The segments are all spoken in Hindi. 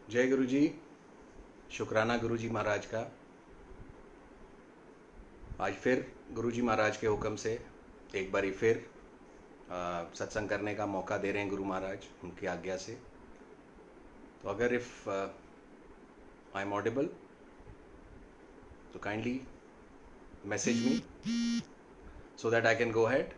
जय गुरु जी। शुक्राना गुरु जी महाराज का। आज फिर गुरु जी महाराज के हुक्म से एक बारी फिर सत्संग करने का मौका दे रहे हैं गुरु महाराज, उनकी आज्ञा से। तो अगर इफ़ आई एम ऑडिबल तो kindly message me so that I can go ahead.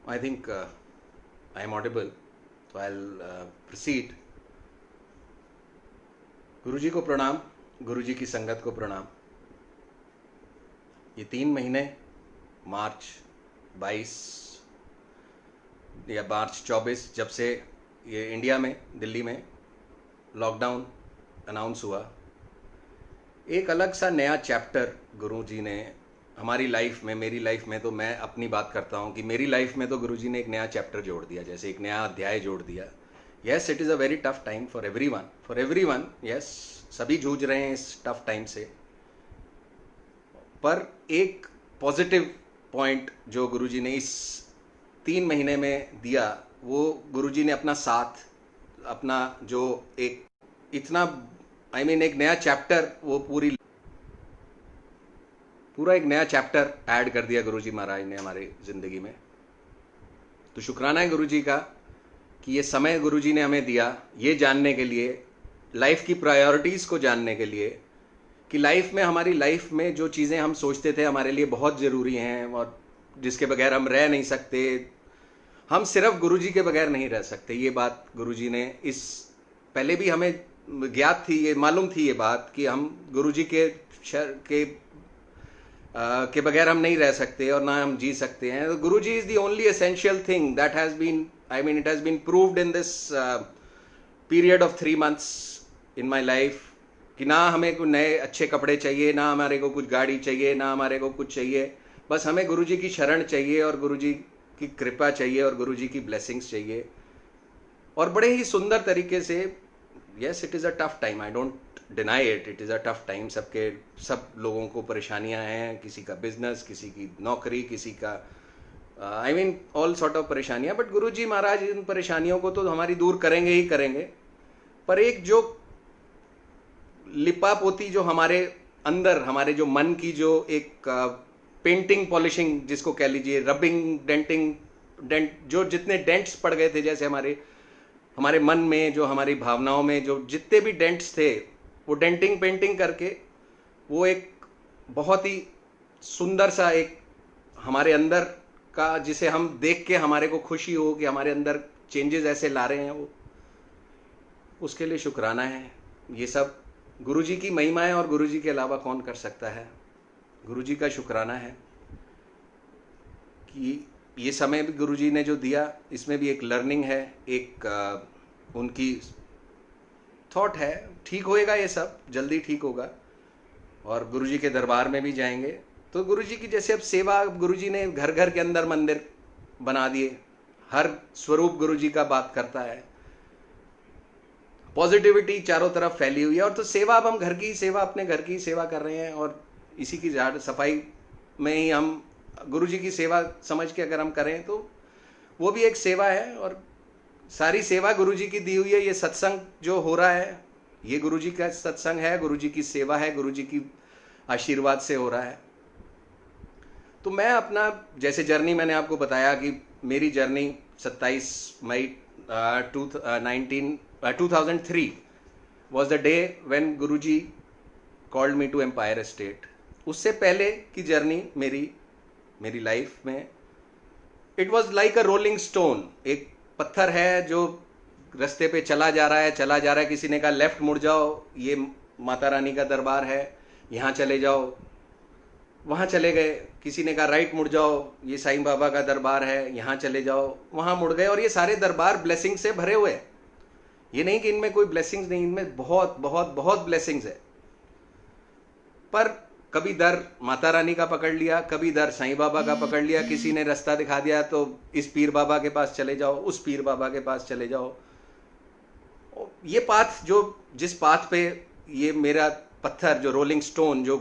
I think I am audible, so I'll proceed. गुरु जी को प्रणाम, गुरु जी की संगत को प्रणाम। ये 3 महीने मार्च 22 या मार्च 24 जब से ये इंडिया में, दिल्ली में लॉकडाउन अनाउंस हुआ, एक अलग सा नया चैप्टर गुरु जी ने हमारी लाइफ में, मेरी लाइफ में, तो मैं अपनी बात करता हूँ कि मेरी लाइफ में तो गुरु जी ने एक नया चैप्टर जोड़ दिया, जैसे एक नया अध्याय जोड़ दिया। Yes, it is a very tough time for everyone. Yes, सभी जूझ रहे हैं इस टफ टाइम से, पर एक पॉजिटिव पॉइंट जो गुरु जी ने इस 3 महीने में दिया, वो गुरु जी ने अपना साथ, अपना जो एक इतना एक नया चैप्टर, वो पूरा एक नया चैप्टर ऐड कर दिया गुरु जी महाराज ने हमारे ज़िंदगी में। तो शुक्राना है गुरु जी का कि ये समय गुरु जी ने हमें दिया ये जानने के लिए, लाइफ की प्रायोरिटीज़ को जानने के लिए, कि लाइफ में, हमारी लाइफ में जो चीज़ें हम सोचते थे हमारे लिए बहुत ज़रूरी हैं और जिसके बगैर हम रह नहीं सकते, हम सिर्फ गुरु जी के बगैर नहीं रह सकते। ये बात गुरु जी ने इस पहले भी हमें ज्ञात थी, ये मालूम थी ये बात कि हम गुरु जी के बगैर हम नहीं रह सकते और ना हम जी सकते हैं। तो Guru ji is the only essential thing that has been, it has been proved in this period of 3 months in my life, कि ना हमें कोई नए अच्छे कपड़े चाहिए, ना हमारे को कुछ गाड़ी चाहिए, ना हमारे को कुछ चाहिए, बस हमें गुरु जी की शरण चाहिए और गुरु जी की कृपा चाहिए और गुरु जी की ब्लेसिंग्स चाहिए। और बड़े ही सुंदर तरीके से, yes it is a tough time, I don't deny it is a tough time. सब लोगों को परेशानियां हैं, किसी का बिजनेस, किसी की नौकरी, किसी का ऑल सॉर्ट ऑफ परेशानियां, बट गुरु जी महाराज इन परेशानियों को तो हमारी दूर करेंगे ही करेंगे। पर एक जो लिपा पोती जो हमारे अंदर, हमारे जो मन की जो एक पेंटिंग पॉलिशिंग जिसको कह लीजिए, रबिंग, डेंट, जो जितने डेंट्स पड़ गए थे, जैसे हमारे मन में, जो हमारी भावनाओं में जो जितने भी डेंट्स थे, वो डेंटिंग पेंटिंग करके वो एक बहुत ही सुंदर सा एक हमारे अंदर का, जिसे हम देख के हमारे को खुशी हो कि हमारे अंदर चेंजेस ऐसे ला रहे हैं, वो उसके लिए शुक्राना है। ये सब गुरु जी की महिमा है और गुरु जी के अलावा कौन कर सकता है। गुरु जी का शुक्राना है कि ये समय भी गुरु जी ने जो दिया, इसमें भी एक लर्निंग है, एक उनकी थॉट है। ठीक होएगा, ये सब जल्दी ठीक होगा और गुरु जी के दरबार में भी जाएंगे। तो गुरु जी की जैसे अब सेवा, गुरु जी ने घर घर के अंदर मंदिर बना दिए, हर स्वरूप गुरु जी का बात करता है, पॉजिटिविटी चारों तरफ फैली हुई है। और तो सेवा, अब हम घर की सेवा, अपने घर की सेवा कर रहे हैं और इसी की झाड़ सफाई में ही हम गुरु जी की सेवा समझ के अगर हम करें तो वो भी एक सेवा है। और सारी सेवा गुरु जी की दी हुई है। ये सत्संग जो हो रहा है, ये गुरु जी का सत्संग है, गुरु जी की सेवा है, गुरु जी की आशीर्वाद से हो रहा है। तो मैं अपना जैसे जर्नी, मैंने आपको बताया कि मेरी जर्नी 27 मई 2003 was the day when Guruji called me to Empire State. उससे पहले की जर्नी मेरी लाइफ में, it was like a rolling stone, एक पत्थर है जो रास्ते पे चला जा रहा है। किसी ने कहा लेफ्ट मुड़ जाओ, ये माता रानी का दरबार है, यहाँ चले जाओ, वहाँ चले गए। किसी ने कहा राइट मुड़ जाओ, ये साईं बाबा का दरबार है, यहाँ चले जाओ, वहाँ मुड़ गए। और ये सारे दरबार ब्लेसिंग से भरे हुए हैं। ये नहीं कि इनमें कोई ब्लेसिंग्स नहीं, इनमें बहुत बहुत बहुत ब्लेसिंग्स है। पर कभी दर माता रानी का पकड़ लिया, कभी दर साईं बाबा का पकड़ लिया, किसी ने रास्ता दिखा दिया तो इस पीर बाबा के पास चले जाओ, उस पीर बाबा के पास चले जाओ। ये पाथ जो जिस पाथ पे ये मेरा पत्थर जो रोलिंग स्टोन जो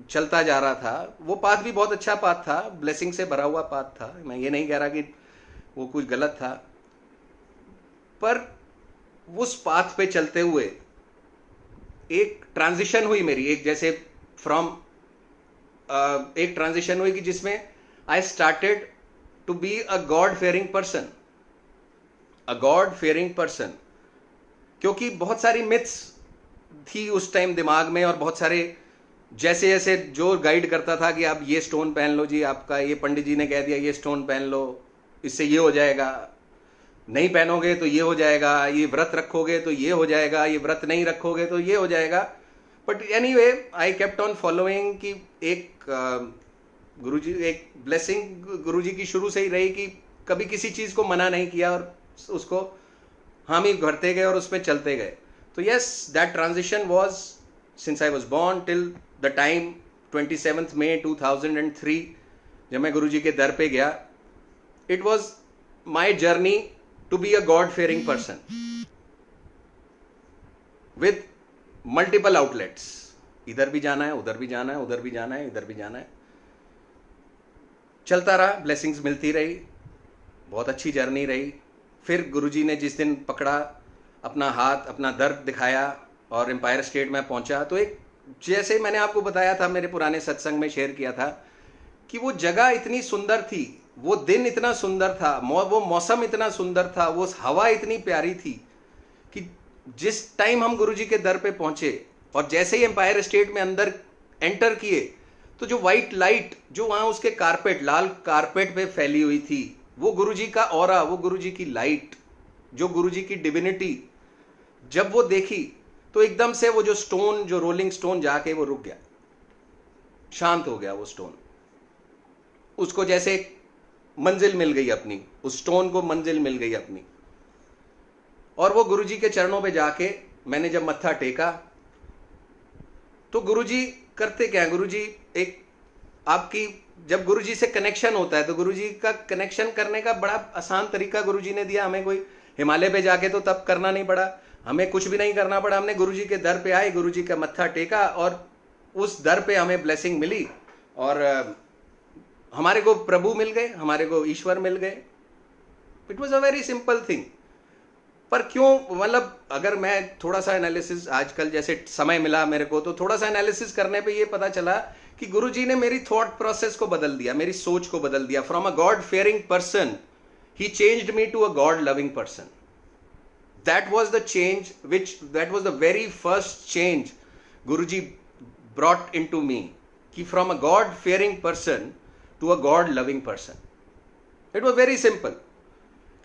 चलता जा रहा था, वो पाथ भी बहुत अच्छा पाथ था, ब्लेसिंग से भरा हुआ पाथ था। मैं ये नहीं कह रहा कि वो कुछ गलत था, पर उस पाथ पे चलते हुए एक ट्रांजिशन हुई मेरी, एक जैसे फ्रॉम एक ट्रांजिशन हुई कि जिसमें I started to be a God fearing person, a God fearing person. क्योंकि बहुत सारी मिथ्स थी उस टाइम दिमाग में, और बहुत सारे जैसे जैसे जो गाइड करता था कि आप ये स्टोन पहन लो जी, आपका ये पंडित जी ने कह दिया ये स्टोन पहन लो, इससे ये हो जाएगा, नहीं पहनोगे तो ये हो जाएगा, ये व्रत रखोगे तो ये हो जाएगा, ये व्रत नहीं रखोगे तो ये हो जाएगा। But anyway I kept on following कि एक गुरुजी, एक ब्लेसिंग गुरुजी की शुरू से ही रही कि कभी किसी चीज को मना नहीं किया और उसको हम ही भरते गए और उसमें चलते गए। तो yes, that transition was since I was born till the time 27 मई 2003 जब मैं गुरुजी के दर पे गया। It was my journey to be a God fearing person with multiple outlets. इधर भी जाना है, उधर भी जाना है, उधर भी जाना है, इधर भी जाना है। चलता रहा, ब्लेसिंग्स मिलती रही, बहुत अच्छी जर्नी रही। फिर गुरुजी ने जिस दिन पकड़ा अपना हाथ, अपना दर्द दिखाया और एम्पायर स्टेट में पहुंचा, तो एक जैसे मैंने आपको बताया था, मेरे पुराने सत्संग में शेयर किया था कि वो जगह इतनी सुंदर थी, वो दिन इतना सुंदर था, वो मौसम इतना सुंदर था, वो हवा इतनी प्यारी थी कि जिस टाइम हम गुरुजी के दर पे पहुंचे और जैसे ही एम्पायर स्टेट में अंदर एंटर किए, तो जो व्हाइट लाइट जो वहां उसके कारपेट, लाल कारपेट पे फैली हुई थी, वो गुरुजी का ऑरा, वो गुरुजी की लाइट, जो गुरुजी की डिविनिटी, जब वो देखी तो एकदम से वो जो स्टोन, जो रोलिंग स्टोन जाके वो रुक गया, शांत हो गया वो स्टोन। उसको जैसे मंजिल मिल गई अपनी, उस स्टोन को मंजिल मिल गई अपनी। और वो गुरुजी के चरणों पे जाके मैंने जब मत्था टेका, तो गुरुजी करते क्या है, गुरुजी एक आपकी, जब गुरुजी से कनेक्शन होता है तो गुरुजी का कनेक्शन करने का बड़ा आसान तरीका गुरुजी ने दिया हमें। कोई हिमालय पे जाके तो तब करना नहीं पड़ा, हमें कुछ भी नहीं करना पड़ा। हमने गुरुजी के दर पे आए, गुरुजी का मत्था टेका और उस दर पे हमें ब्लेसिंग मिली और हमारे को प्रभु मिल गए, हमारे को ईश्वर मिल गए। It was a very simple thing. पर क्यों, मतलब अगर मैं थोड़ा सा एनालिसिस, आजकल जैसे समय मिला मेरे को, तो थोड़ा सा एनालिसिस करने पे ये पता चला कि गुरुजी ने मेरी थॉट प्रोसेस को बदल दिया, मेरी सोच को बदल दिया। From a God fearing person he changed me to a God loving person. That was the change which, that was the very first change Guruji brought into me, कि from a God fearing person to a God loving person. It was very simple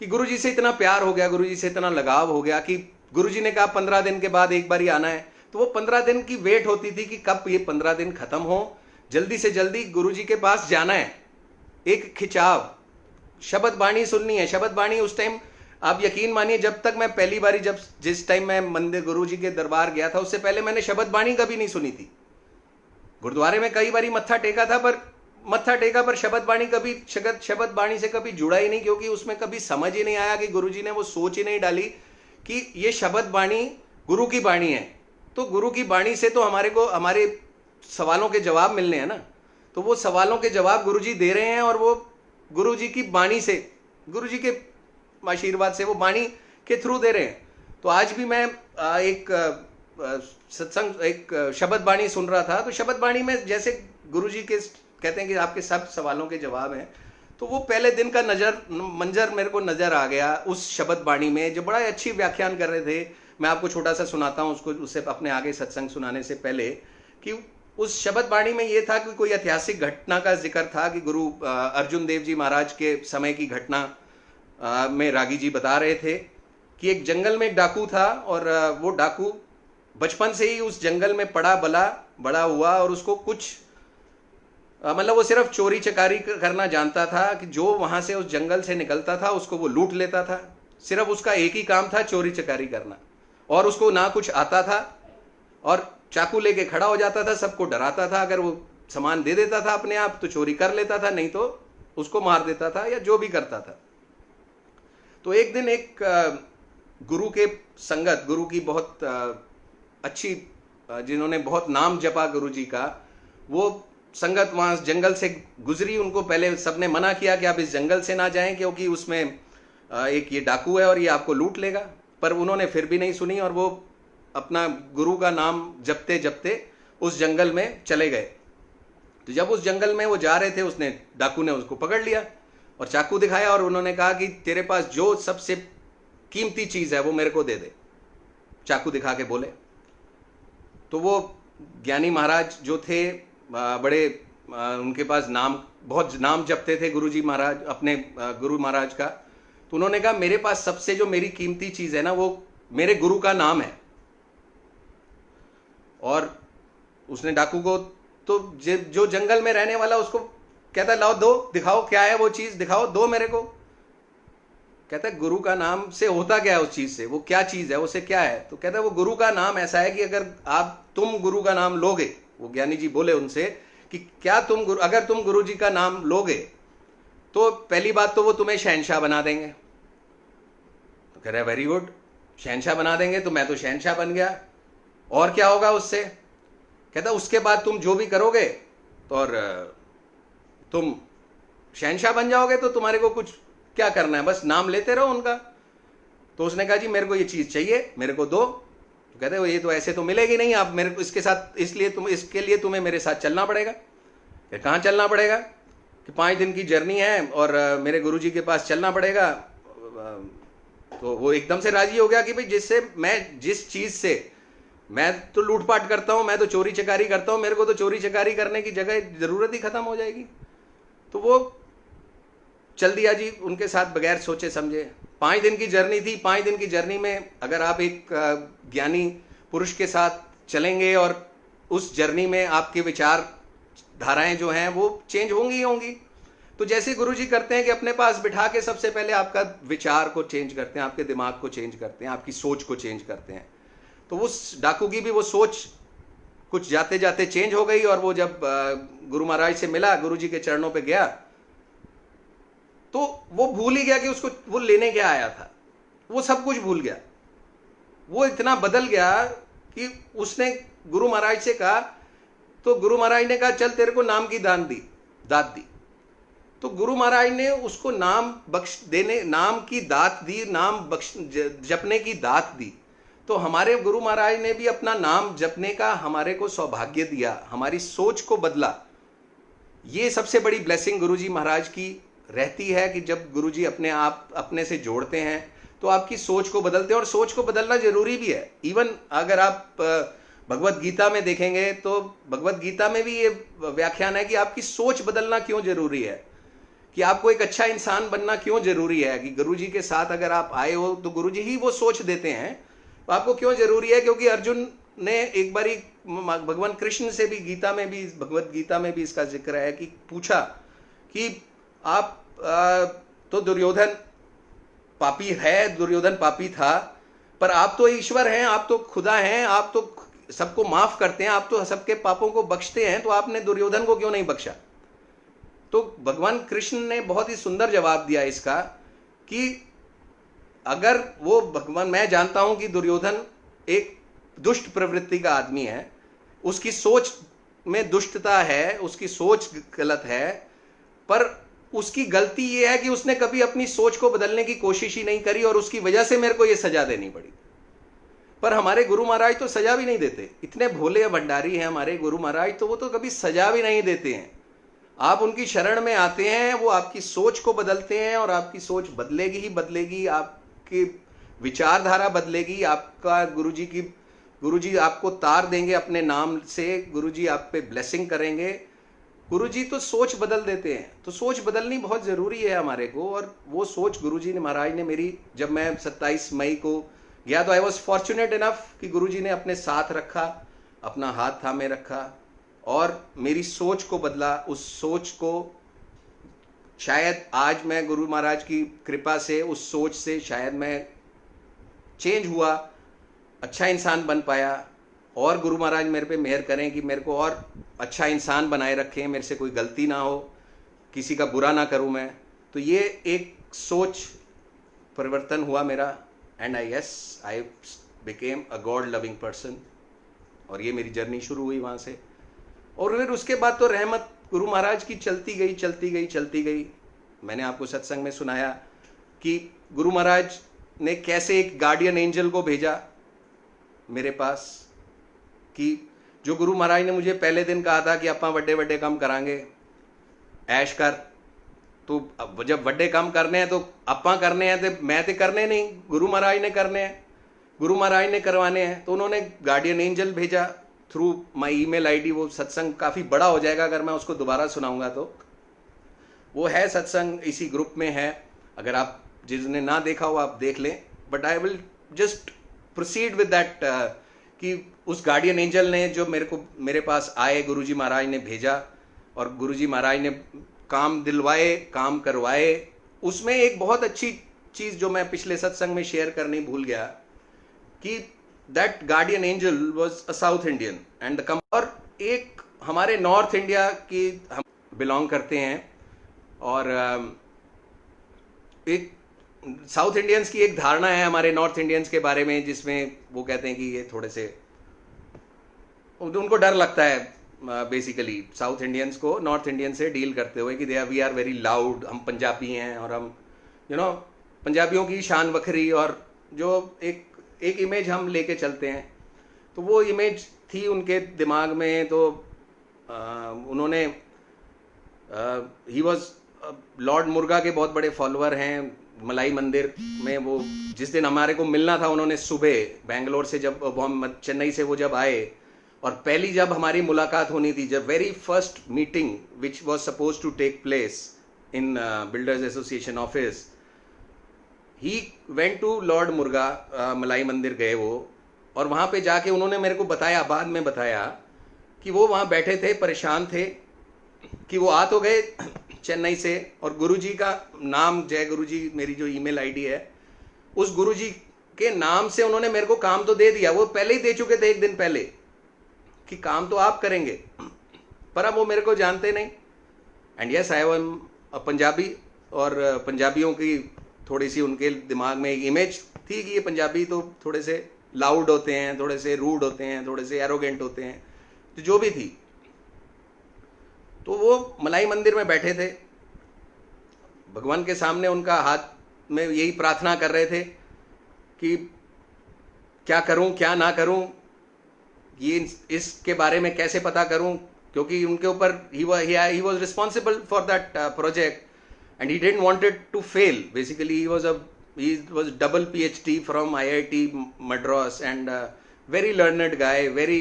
कि गुरुजी से इतना प्यार हो गया, गुरुजी से इतना लगाव हो गया कि गुरुजी ने कहा 15 दिन के बाद एक बार ही आना है, तो वो 15 दिन की वेट होती थी कि कब ये 15 दिन खत्म हो, जल्दी से जल्दी गुरुजी के पास जाना है। एक खिंचाव, शब्द बाणी सुननी है। शब्द बाणी उस टाइम आप यकीन मानिए, जब तक मैं पहली बारी, जब जिस टाइम मैं मंदिर गुरुजी के दरबार गया था, उससे पहले मैंने शब्द बाणी कभी नहीं सुनी थी। गुरुद्वारे में कई बारी मत्था टेका था, पर मत्था टेका पर शब्द बाणी कभी, शब्द बाणी से कभी जुड़ा ही नहीं, क्योंकि उसमें कभी समझ ही नहीं आया कि गुरुजी ने वो सोच ही नहीं डाली कि ये शब्द बाणी गुरु की बाणी है। तो गुरु की बाणी से तो हमारे को हमारे सवालों के जवाब मिलने हैं ना, तो वो सवालों के जवाब गुरुजी दे रहे हैं और वो गुरुजी की बाणी से, गुरुजी के आशीर्वाद से, वो बाणी के थ्रू दे रहे हैं। तो आज भी मैं एक सत्संग, एक शब्द बाणी सुन रहा था, तो शब्द बाणी में जैसे गुरुजी के कहते हैं कि आपके सब सवालों के जवाब हैं, तो वो पहले दिन का मंजर मेरे को नजर आ गया उस शब्द बाणी में, जो बड़ा अच्छी व्याख्यान कर रहे थे। मैं आपको छोटा सा सुनाता हूं उसको, उससे अपने आगे सत्संग सुनाने से पहले, कि उस शब्द बाणी में ये था कि कोई ऐतिहासिक घटना का जिक्र था कि गुरु अर्जुन देव जी महाराज के समय की घटना में रागी जी बता रहे थे कि एक जंगल में एक डाकू था, और वो डाकू बचपन से ही उस जंगल में बड़ा हुआ, और उसको कुछ मतलब वो सिर्फ चोरी चकारी करना जानता था कि जो वहां से उस जंगल से निकलता था उसको वो लूट लेता था। सिर्फ उसका एक ही काम था, चोरी चकारी करना, और उसको ना कुछ आता था, और चाकू लेके खड़ा हो जाता था, सबको डराता था। अगर वो सामान दे देता था अपने आप तो चोरी कर लेता था, नहीं तो उसको मार देता था या जो भी करता था। तो एक दिन एक गुरु के संगत, गुरु की बहुत अच्छी, जिन्होंने बहुत नाम जपा गुरु जी का, वो संगत वहाँ जंगल से गुजरी। उनको पहले सबने मना किया कि आप इस जंगल से ना जाएं, क्योंकि उसमें एक ये डाकू है और ये आपको लूट लेगा। पर उन्होंने फिर भी नहीं सुनी और वो अपना गुरु का नाम जपते जपते उस जंगल में चले गए। तो जब उस जंगल में वो जा रहे थे, उसने डाकू ने उसको पकड़ लिया और चाकू दिखाया और उन्होंने कहा कि तेरे पास जो सबसे कीमती चीज है वो मेरे को दे दे, चाकू दिखा के बोले। तो वो ज्ञानी महाराज जो थे, बड़े उनके पास नाम, बहुत नाम जपते थे गुरु जी महाराज, अपने गुरु महाराज का। तो उन्होंने कहा मेरे पास सबसे जो मेरी कीमती चीज है ना, वो मेरे गुरु का नाम है। और उसने डाकू को, तो जो जंगल में रहने वाला, उसको कहता लाओ दो, दिखाओ क्या है वो चीज, दिखाओ, दो मेरे को। कहता है गुरु का नाम से होता क्या है उस चीज से, वो क्या चीज है, उसे क्या है? तो कहता है वो गुरु का नाम ऐसा है कि अगर तुम गुरु का नाम लोगे, वो ज्ञानी जी बोले उनसे कि क्या अगर तुम गुरु जी का नाम लोगे तो पहली बात तो वो तुम्हें शहंशाह बना देंगे। तो कह रहा है वेरी गुड, शहंशाह बना देंगे तो मैं तो शहंशाह बन गया, और क्या होगा उससे? कहता उसके बाद तुम जो भी करोगे तो और तुम शहंशाह बन जाओगे, तो तुम्हारे को कुछ क्या करना है, बस नाम लेते रहो उनका। तो उसने कहा जी मेरे को ये चीज चाहिए, मेरे को दो। तो कहते ये तो ऐसे तो मिलेगी नहीं, आप मेरे को इसके साथ, इसके लिए तुम्हें मेरे साथ चलना पड़ेगा। कहाँ चलना पड़ेगा? कि 5 दिन की जर्नी है और मेरे गुरुजी के पास चलना पड़ेगा। तो वो एकदम से राजी हो गया कि भाई जिस चीज से मैं तो लूटपाट करता हूं, मैं तो चोरी चकारी करता हूं, मेरे को तो चोरी चकारी करने की जगह जरूरत ही खत्म हो जाएगी। तो वो चल दिया जी उनके साथ बगैर सोचे समझे। 5 दिन की जर्नी थी। 5 दिन की जर्नी में अगर आप एक ज्ञानी पुरुष के साथ चलेंगे और उस जर्नी में आपके विचार धाराएं जो हैं वो चेंज होंगी ही होंगी। तो जैसे गुरुजी करते हैं कि अपने पास बिठा के सबसे पहले आपका विचार को चेंज करते हैं, आपके दिमाग को चेंज करते हैं, आपकी सोच को चेंज करते हैं। तो उस डाकू की भी वो सोच कुछ जाते जाते चेंज हो गई। और वो जब गुरु महाराज से मिला, गुरुजी के चरणों पे गया, तो वो भूल ही गया कि उसको वो लेने क्या आया था। वो सब कुछ भूल गया। वो इतना बदल गया कि उसने गुरु महाराज से कहा, तो गुरु महाराज ने कहा चल तेरे को नाम की दात दी। तो गुरु महाराज ने उसको नाम की दात दी, नाम जपने की दात दी। तो हमारे गुरु महाराज ने भी अपना नाम जपने का हमारे को सौभाग्य दिया, हमारी सोच को बदला। ये सबसे बड़ी ब्लेसिंग गुरुजी महाराज की रहती है कि जब गुरुजी अपने से जोड़ते हैं तो आपकी सोच को बदलते हैं। और सोच को बदलना जरूरी भी है। इवन अगर आप भगवत गीता में देखेंगे तो भगवत गीता में भी ये व्याख्यान है कि आपकी सोच बदलना क्यों जरूरी है, कि आपको एक अच्छा इंसान बनना क्यों जरूरी है। कि गुरुजी के साथ अगर आप आए हो तो गुरुजी ही वो सोच देते हैं। तो आपको क्यों जरूरी है? क्योंकि अर्जुन ने एक बारी भगवान कृष्ण से भी भगवत गीता में भी इसका जिक्र है कि पूछा कि आप तो दुर्योधन पापी है, दुर्योधन पापी था, पर आप तो ईश्वर हैं, आप तो खुदा हैं, आप तो सबको माफ करते हैं, आप तो सबके पापों को बख्शते हैं, तो आपने दुर्योधन को क्यों नहीं बख्शा? तो भगवान कृष्ण ने बहुत ही सुंदर जवाब दिया इसका कि अगर वो भगवान, मैं जानता हूं कि दुर्योधन एक दुष्ट प्रवृत्ति का आदमी है, उसकी सोच में दुष्टता है, उसकी सोच गलत है, पर उसकी गलती यह है कि उसने कभी अपनी सोच को बदलने की कोशिश ही नहीं करी और उसकी वजह से मेरे को यह सजा देनी पड़ी। पर हमारे गुरु महाराज तो सजा भी नहीं देते। इतने भोले भंडारी हैं हमारे गुरु महाराज, तो वो तो कभी सजा भी नहीं देते हैं। आप उनकी शरण में आते हैं, वो आपकी सोच को बदलते हैं और आपकी सोच बदलेगी ही बदलेगी, आपकी विचारधारा बदलेगी। आपका गुरुजी आपको तार देंगे अपने नाम से, गुरुजी आप पे ब्लेसिंग करेंगे। गुरुजी तो सोच बदल देते हैं। तो सोच बदलनी बहुत जरूरी है हमारे को। और वो सोच गुरुजी ने, महाराज ने मेरी, जब मैं 27 मई को गया तो आई वॉज फॉर्चुनेट इनफ कि गुरुजी ने अपने साथ रखा, अपना हाथ थामे रखा और मेरी सोच को बदला। उस सोच को शायद आज मैं गुरु महाराज की कृपा से, उस सोच से शायद मैं चेंज हुआ, अच्छा इंसान बन पाया। और गुरु महाराज मेरे पे मेहर करें कि मेरे को और अच्छा इंसान बनाए रखें, मेरे से कोई गलती ना हो, किसी का बुरा ना करूं मैं। तो ये एक सोच परिवर्तन हुआ मेरा। And I became a God loving person, और ये मेरी जर्नी शुरू हुई वहाँ से। और फिर उसके बाद तो रहमत गुरु महाराज की चलती गई चलती गई चलती गई। मैंने आपको सत्संग में सुनाया कि गुरु महाराज ने कैसे एक गार्डियन एंजल को भेजा मेरे पास, कि जो गुरु महाराज ने मुझे पहले दिन कहा था कि अपना बड़े बड़े काम करांगे, ऐश कर, तो अब जब बड़े काम करने हैं तो अपा करने हैं, तो मैं तो करने नहीं, गुरु महाराज ने करने हैं, गुरु महाराज ने करवाने हैं। तो उन्होंने गार्डियन एंजल भेजा थ्रू माई ईमेल आईडी। वो सत्संग काफ़ी बड़ा हो जाएगा अगर मैं उसको दोबारा सुनाऊंगा, तो वो है सत्संग, इसी ग्रुप में है, अगर आप जिसने ना देखा हो आप देख लें। But I will just proceed with that कि उस गार्डियन एंजल ने जो मेरे पास आए, गुरुजी महाराज ने भेजा, और गुरुजी महाराज ने काम दिलवाए, काम करवाए। उसमें एक बहुत अच्छी चीज़ जो मैं पिछले सत्संग में शेयर करनी भूल गया, कि that guardian angel was a south Indian and और एक हमारे नॉर्थ इंडिया की हम बिलोंग करते हैं, और एक साउथ इंडियंस की एक धारणा है हमारे नॉर्थ इंडियंस के बारे में, जिसमें वो कहते हैं कि ये थोड़े से, उनको डर लगता है बेसिकली साउथ इंडियंस को नॉर्थ इंडियन से डील करते हुए, कि वी आर वेरी लाउड, हम पंजाबी हैं, और हम पंजाबियों की शान वखरी, और जो एक इमेज हम लेके चलते हैं। तो वो इमेज थी उनके दिमाग में। तो उन्होंने ही वॉज लॉर्ड मुर्गा के बहुत बड़े फॉलोअर हैं मलाई मंदिर में। वो जिस दिन हमारे को मिलना था, उन्होंने सुबह बेंगलोर से, जब चेन्नई से वो जब आए, और पहली जब हमारी मुलाकात होनी थी, जब very first meeting which was suppose to take place in builders association office, he went to lord Murugan, Malai मंदिर गए वो, और वहाँ पे जाके उन्होंने मेरे को बताया, बाद में बताया, कि वो वहाँ बैठे थे, परेशान थे, कि वो आ तो गए चेन्नई से, और गुरुजी का नाम, जय गुरुजी मेरी जो ईमेल आईडी है, उस गुरुजी के नाम से उन्होंने मेरे को काम तो दे दिया, वो पहले ही दे चुके थे एक दिन पहले, कि काम तो आप करेंगे, पर अब वो मेरे को जानते नहीं। And yes, I am a Punjabi, और पंजाबियों की थोड़ी सी उनके दिमाग में एक इमेज थी कि ये पंजाबी तो थोड़े से लाउड होते हैं, थोड़े से रूड होते हैं, थोड़े से एरोगेंट होते हैं, तो जो भी थी। तो वो मलाई मंदिर में बैठे थे, भगवान के सामने उनका हाथ में यही प्रार्थना कर रहे थे कि क्या करूं, क्या ना करूं, ये इसके बारे में कैसे पता करूं, क्योंकि उनके ऊपर he was responsible for that project, and he didn't want it to fail. Basically he was double PhD from IIT Madras, and very learned guy, very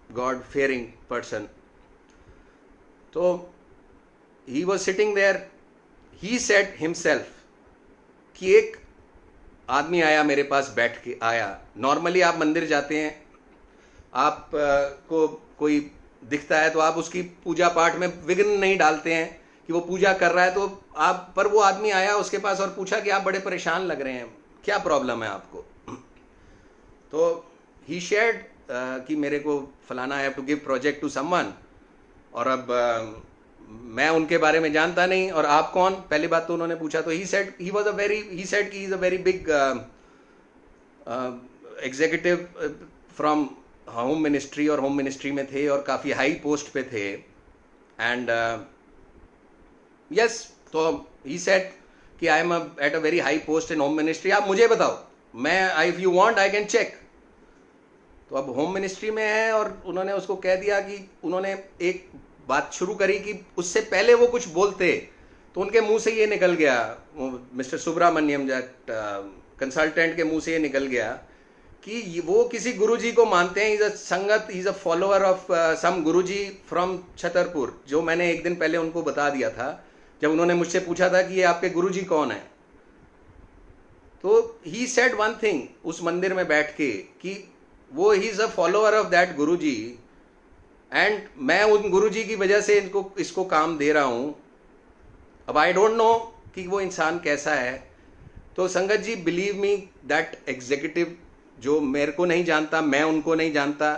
God fearing person. So he was sitting there, he said himself कि एक आदमी आया मेरे पास, बैठ के आया। नॉर्मली आप मंदिर जाते हैं, आप को कोई दिखता है तो आप उसकी पूजा पाठ में विघ्न नहीं डालते हैं कि वो पूजा कर रहा है, तो आप, पर वो आदमी आया उसके पास और पूछा कि आप बड़े परेशान लग रहे हैं, क्या प्रॉब्लम है आपको। तो ही शेयर्ड कि मेरे को फलाना है to give project to someone, और अब मैं उनके बारे में जानता नहीं, और आप कौन, पहली बात तो उन्होंने पूछा। तो ही सेड कि he is a very big executive from home ministry, और होम मिनिस्ट्री में थे और काफ़ी हाई पोस्ट पे थे। एंड यस, तो ही सेड कि I am at a very high post in home ministry, आप मुझे बताओ, मैं if you want I can check. तो अब होम मिनिस्ट्री में है, और उन्होंने उसको कह दिया कि उन्होंने एक बात शुरू करी कि उससे पहले वो कुछ बोलते तो उनके मुंह से ये निकल गया, मिस्टर सुब्रमण्यम कंसल्टेंट के मुंह से ये निकल गया कि वो किसी गुरुजी को मानते हैं, is a sangat, is a follower of some Guruji from Chhatarpur, जो मैंने एक दिन पहले उनको बता दिया था जब उन्होंने मुझसे पूछा था कि ये आपके गुरुजी कौन है। तो ही सेड वन थिंग उस मंदिर में बैठ के कि वो he is a follower of that Guruji, and मैं उन गुरुजी की वजह से इसको काम दे रहा हूं। अब आई डोंट नो कि वो इंसान कैसा है। तो संगत जी, बिलीव मी, दैट एग्जीक्यूटिव जो मेरे को नहीं जानता, मैं उनको नहीं जानता,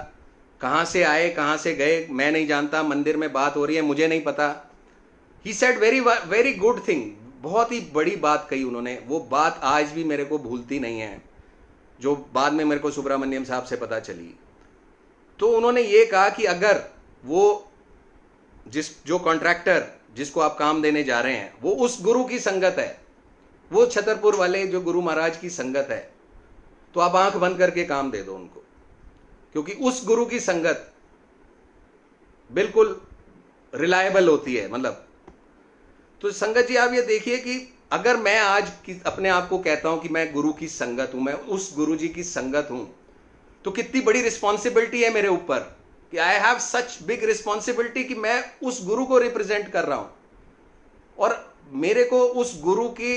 कहाँ से आए कहाँ से गए मैं नहीं जानता, मंदिर में बात हो रही है मुझे नहीं पता। He said very good thing, बहुत ही बड़ी बात कही उन्होंने, वो बात आज भी मेरे को भूलती नहीं है, जो बाद में मेरे को सुब्रमण्यम साहब से पता चली। तो उन्होंने ये कहा कि अगर वो जो कॉन्ट्रैक्टर जिसको आप काम देने जा रहे हैं वो उस गुरु की संगत है, वो छतरपुर वाले जो गुरु महाराज की संगत है, तो आप आंख बंद करके काम दे दो उनको, क्योंकि उस गुरु की संगत बिल्कुल रिलायबल होती है। मतलब तो संगत जी आप ये देखिए कि अगर मैं आज अपने आप को कहता हूं कि मैं गुरु की संगत हूं, मैं उस गुरु जी की संगत हूं, तो कितनी बड़ी रिस्पॉन्सिबिलिटी है मेरे ऊपर कि I have such big responsibility कि मैं उस गुरु को रिप्रेजेंट कर रहा हूं, और मेरे को उस गुरु की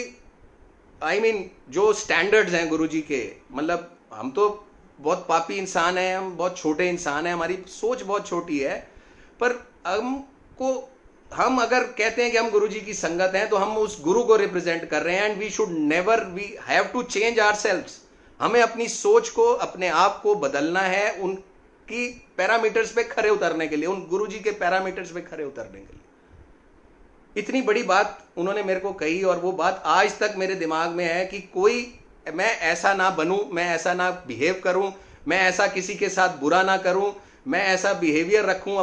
जो स्टैंडर्ड्स हैं गुरु जी के, मतलब हम तो बहुत पापी इंसान हैं, हम बहुत छोटे इंसान हैं, हमारी सोच बहुत छोटी है, पर हम अगर कहते हैं कि हम गुरु जी की संगत हैं तो हम उस गुरु को रिप्रेजेंट कर रहे हैं। And we should never, we have to change ourselves. हमें अपनी सोच को, अपने आप को बदलना है उनकी पैरामीटर्स पे खरे उतरने के लिए, उन गुरु जी के पैरामीटर्स पे खरे उतरने के लिए। इतनी बड़ी बात उन्होंने मेरे को कही, और वो बात आज तक मेरे दिमाग में है कि मैं ऐसा ना बनूं, मैं ऐसा ना बिहेव करूं, मैं ऐसा किसी के साथ बुरा ना करूं, मैं ऐसा बिहेवियर रखूं,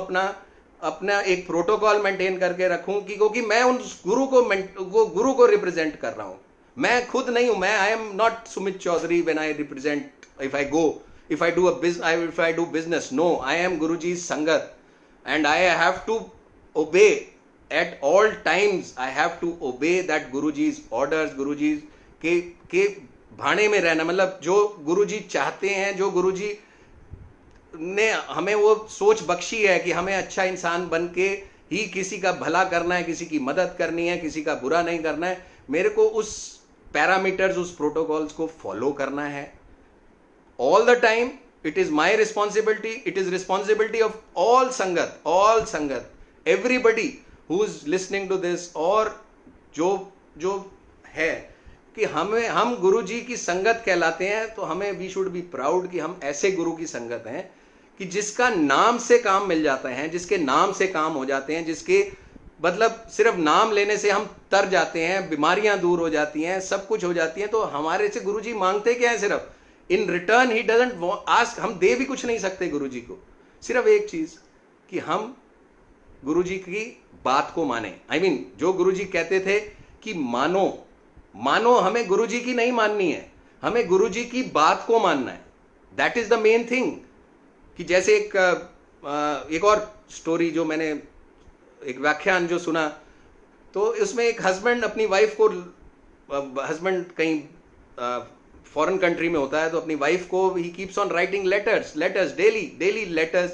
अपना एक प्रोटोकॉल मेंटेन करके रखूं, क्योंकि मैं उस गुरु को रिप्रेजेंट कर रहा हूं। मैं खुद नहीं हूं, मैं I am not Sumit Chaudhary when I represent, if I do business, no, I am Guruji sangat, and I have to obey at all times, I have to obey that Guruji's orders, Guruji के भाने में रहना। मतलब जो गुरुजी चाहते हैं, जो गुरुजी ने हमें वो सोच बख्शी है कि हमें अच्छा इंसान बन के ही किसी का भला करना है, किसी की मदद करनी है, किसी का बुरा नहीं करना है, मेरे को उस पैरामीटर्स, उस प्रोटोकॉल्स को फॉलो करना है all the time. It is my responsibility, it is responsibility of all sangat, everybody who is listening to this, और जो है कि हम गुरु जी की संगत कहलाते हैं, तो हमें वी शुड बी प्राउड कि हम ऐसे गुरु की संगत हैं कि जिसका नाम से काम मिल जाता है, जिसके नाम से काम हो जाते हैं, जिसके मतलब सिर्फ नाम लेने से हम तर जाते हैं, बीमारियां दूर हो जाती हैं, सब कुछ हो जाती हैं। तो हमारे से गुरु जी मांगते क्या है? सिर्फ in return he doesn't ask, हम दे भी कुछ नहीं सकते गुरु जी को, सिर्फ एक चीज कि हम गुरु जी की बात को माने। जो गुरु जी कहते थे कि मानो, हमें गुरु जी की नहीं माननी है, हमें गुरु जी की बात को मानना है। That is the main thing. कि जैसे एक और स्टोरी जो मैंने, एक व्याख्यान जो सुना, तो उसमें एक हस्बैंड अपनी वाइफ को, हस्बैंड कहीं फॉरेन कंट्री में होता है, तो अपनी वाइफ को he keeps on writing letters daily letters.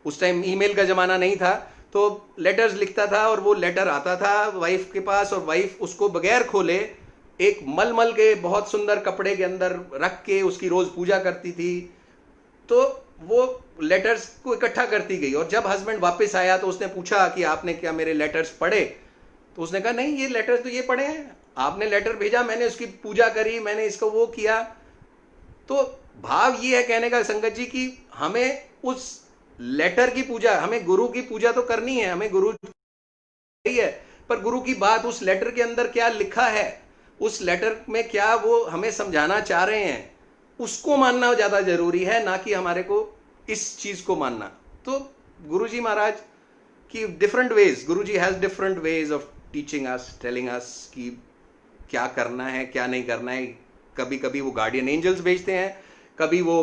उस टाइम ईमेल का जमाना नहीं था, तो लेटर्स लिखता था, और वो लेटर आता था वाइफ के पास, और वाइफ उसको बगैर खोले एक मलमल के बहुत सुंदर कपड़े के अंदर रख के उसकी रोज पूजा करती थी। तो वो लेटर्स को इकट्ठा करती गई, और जब हस्बैंड वापस आया तो उसने पूछा कि आपने क्या मेरे लेटर्स पढ़े? तो उसने कहा नहीं, ये लेटर्स तो ये पढ़े हैं, आपने लेटर भेजा, मैंने उसकी पूजा करी, मैंने इसको वो किया। तो भाव ये है कहने का संगत जी कि हमें उस लेटर की पूजा, हमें गुरु की पूजा तो करनी है, हमें गुरु है, पर गुरु की बात, उस लेटर के अंदर क्या लिखा है, उस लेटर में क्या वो हमें समझाना चाह रहे हैं, उसको मानना ज्यादा जरूरी है, ना कि हमारे को इस चीज को मानना। तो गुरुजी महाराज की different ways, Guruji has different ways of teaching us, telling us कि क्या करना है, क्या नहीं करना है। कभी कभी वो गार्डियन एंजल्स भेजते हैं, कभी वो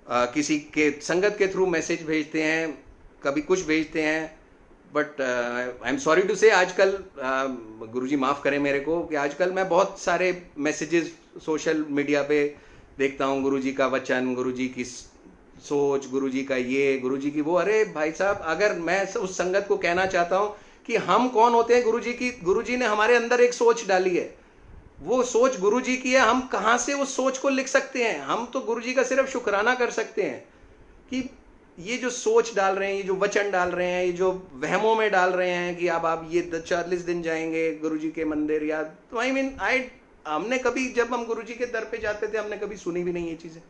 किसी के संगत के थ्रू मैसेज भेजते हैं, कभी कुछ भेजते हैं। But I am sorry to say, आजकल गुरुजी माफ़ करें मेरे को कि आजकल मैं बहुत सारे मैसेजेस सोशल मीडिया पे देखता हूँ, गुरुजी का वचन, गुरुजी की सोच, गुरुजी का ये, गुरुजी की वो। अरे भाई साहब, अगर मैं उस संगत को कहना चाहता हूँ कि हम कौन होते हैं गुरुजी की, गुरुजी ने हमारे अंदर एक सोच डाली है, वो सोच गुरुजी की है, हम कहाँ से उस सोच को लिख सकते हैं? हम तो गुरुजी का सिर्फ शुक्राना कर सकते हैं कि ये जो सोच डाल रहे हैं, ये जो वचन डाल रहे हैं, ये जो वहमों में डाल रहे हैं कि अब आप ये 40 दिन जाएंगे गुरुजी के मंदिर, या तो हमने कभी, जब हम गुरुजी के दर पे जाते थे, हमने कभी सुनी भी नहीं ये चीजें,